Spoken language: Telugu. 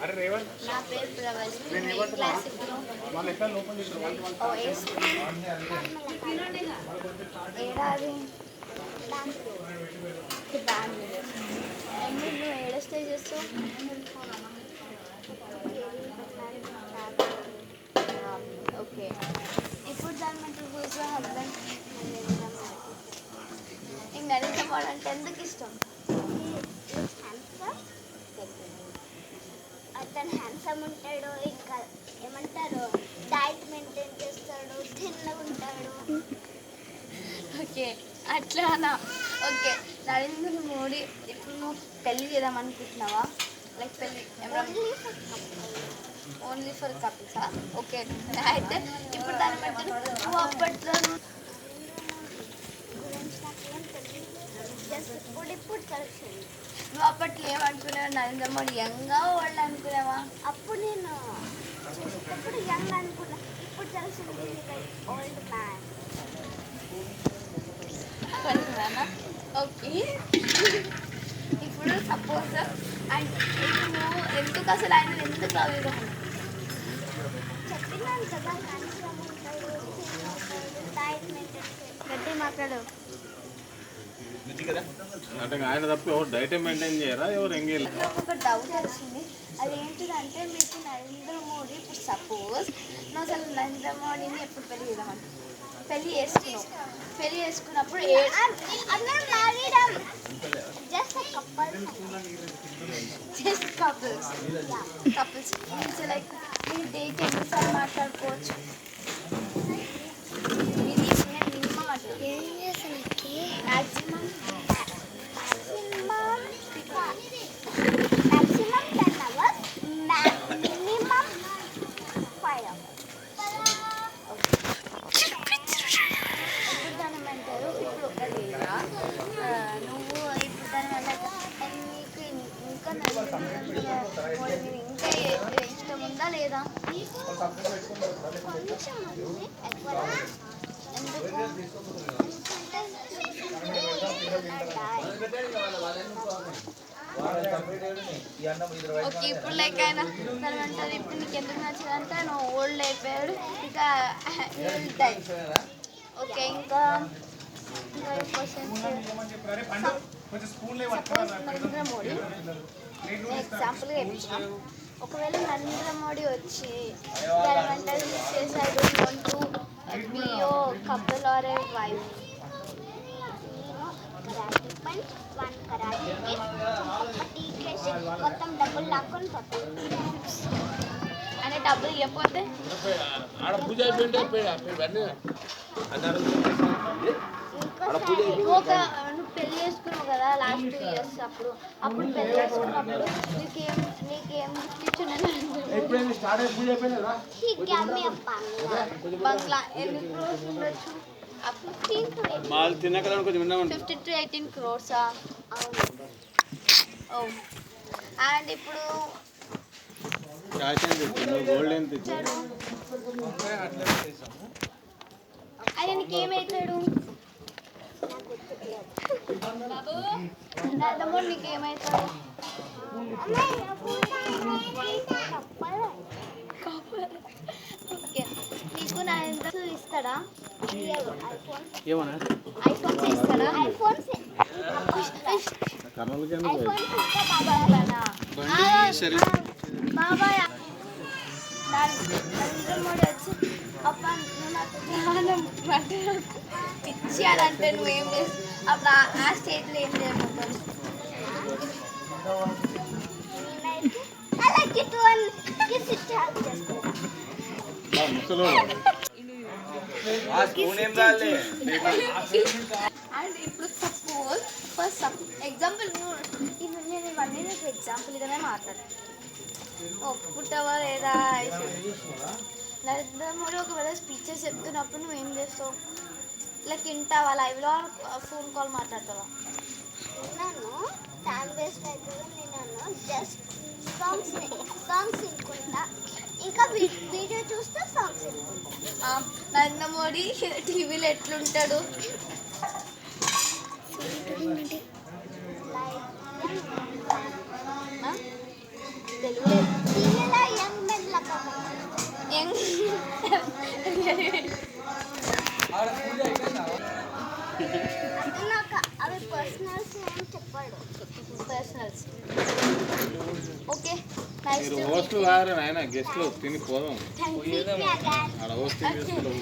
అరే రేవంత్ నా పేరు ప్రవల్లి క్లాస్ ఇప్పుడు ఏడాది నువ్వు ఏడ స్టే చేస్తావు? ఓకే, ఇప్పుడు దాని మంటలు కూర్చో హస్బెండ్ ఇంక నరేంద్ర మోడీ అంటే ఎందుకు ఇష్టం? అతను హ్యాండ్సమ్ ఉంటాడు, ఇంకా ఏమంటారు డైట్ మెయింటైన్ చేస్తాడు, తిన్నగా ఉంటాడు. ఓకే, అట్లానా? ఓకే, నరేంద్ర మోడీ ఇప్పుడు నువ్వు పెళ్ళి చేద్దాం అనుకుంటున్నావా? లైక్ పెళ్ళి ఓన్లీ ఫర్ కపుల్సా? ఓకే, అయితే ఇప్పుడు దాని బట్టి నువ్వు అప్పట్లో ఇప్పుడు కలిసింది. నువ్వు అప్పట్లో ఏమనుకున్నావు? నరేంద్ర మోడీ యంగా వాళ్ళు అనుకున్నావా? అప్పుడు నేను చూసేటప్పుడు యంగ్ అనుకున్నా, ఇప్పుడు తెలిసింది ఓల్డ్ మ్యాన్. ఓకే, ఇప్పుడు సపోజ్ అండ్ నువ్వు ఎందుకు అసలు ఆయన ఎందుకు లవ్ చెప్పినాను కదా, హ్యాండ్సమ్ ఉంటాడు, డైట్ మెయింటైన్ చేస్తాడు. గట్టి మాట్లాడు. అంటే ఆయన తప్ప ఎవరు డైట్ మెయింటైన్ చేయరా? ఎవరు ఎంగేజ్? ఒక డౌట్ వచ్చింది, అదేంటిదంటే మీకు నరేంద్ర మోడీ ఇప్పుడు సపోజ్ నువ్వు అసలు నరేంద్ర మోడీని ఎప్పుడు పెళ్లి చేద్దామంట? పెళ్లి చేసుకున్నప్పుడు కపుల్స్ లైక్ మీరు డేకి ఎన్నిసార్లు మాట్లాడుకోవచ్చు? ఇది మినిమం అట్లా మ్యాక్సిమం 10 hours, minimum 5 hours. ఇప్పుడు దాని ఏమంటారు? ఇప్పుడు ఒకవేళ నువ్వు ఇప్పుడు దాని వల్ల నీకు ఇంకా మోడీ మీద ఇంకా ఇష్టం ఉందా లేదా? కొంచెం ఉంది, ఎక్కువ ఎందుకు? ఓకే, ఇప్పుడు లైక్ ఆయన తను అంటారు ఇప్పుడు నీకు ఎందుకు నచ్చదంటే నువ్వు ఓల్డ్ అయిపోయాడు, ఇక టైప్. ఓకే, ఇంకా సపోజ్ నరేంద్ర మోడీ ఎగ్జాంపుల్గా చెప్తున్నాం. ఒకవేళ నరేంద్ర మోడీ వచ్చి ఏమంటారు చేశాడు అంటూ బియో కపుల్ ఆర్ ఏ వైఫ్, మొత్తం డబ్బులు లాక్కొని పోతాం. అంటే డబ్బులు ఇవ్వకపోతే నువ్వు పెళ్లి చేసుకున్నావు కదా లాస్ట్ 2 years అప్పుడు పెళ్లి చేసుకున్నప్పుడు నీకేం గిఫ్ట్ ఇచ్చాను? బంగ్లా ఎన్ని క్రోర్స్ ఉండొచ్చు? 50 to 18 crores. అండ్ ఇప్పుడు ఆయన నీకేమవుతాడు? తమ్ముడు నీకేమవుతాడు? ఓకే, నీకు నా ఎంత ఇస్తాడా? ఐఫోన్స్ ఇస్తాడా? బాబాయ్ నరేంద్ర మోడీ వచ్చి అప్ప నువ్వు నాకు జ్ఞానం ఇచ్చాడంటే నువ్వేం చేస్తావు? అప్పుడు ఆ స్టేట్లో ఏం చేయబోతావు? అండ్ ఇప్పుడు సపోజ్ ఫస్ట్ ఎగ్జాంపుల్ నేను ఇవన్నీ నాకు ఎగ్జాంపుల్గానే మాట్లాడతాను. ఒప్పుకుంటావా లేదా? నరేంద్ర మోడీ ఒకవేళ స్పీచెస్ చెప్తున్నప్పుడు నువ్వు ఏం చేస్తావు? లైక్ వింటావా? లైవ్లో ఫోన్ కాల్ మాట్లాడతావా? నన్ను టైం వేస్ట్ అవుతుంది, నేను జస్ట్ సాంగ్స్ వినుకుంటా, ఇంకా వీడియో చూస్తే సాంగ్స్ వినుకుంటా. నరేంద్ర మోడీ టీవీలో ఎట్లుంటాడు? లైక్ అతను నాకు అవి పర్సనల్స్ ఏం చెప్పాడు. పర్సనల్స్. ఓకే నైస్ మీరు టు హోస్ట్లు కాదు నాయన గెస్ట్లు తిని పోదాం థ్యాంక్ యూ ఆడ హోస్ట్ తీసుకుంటాం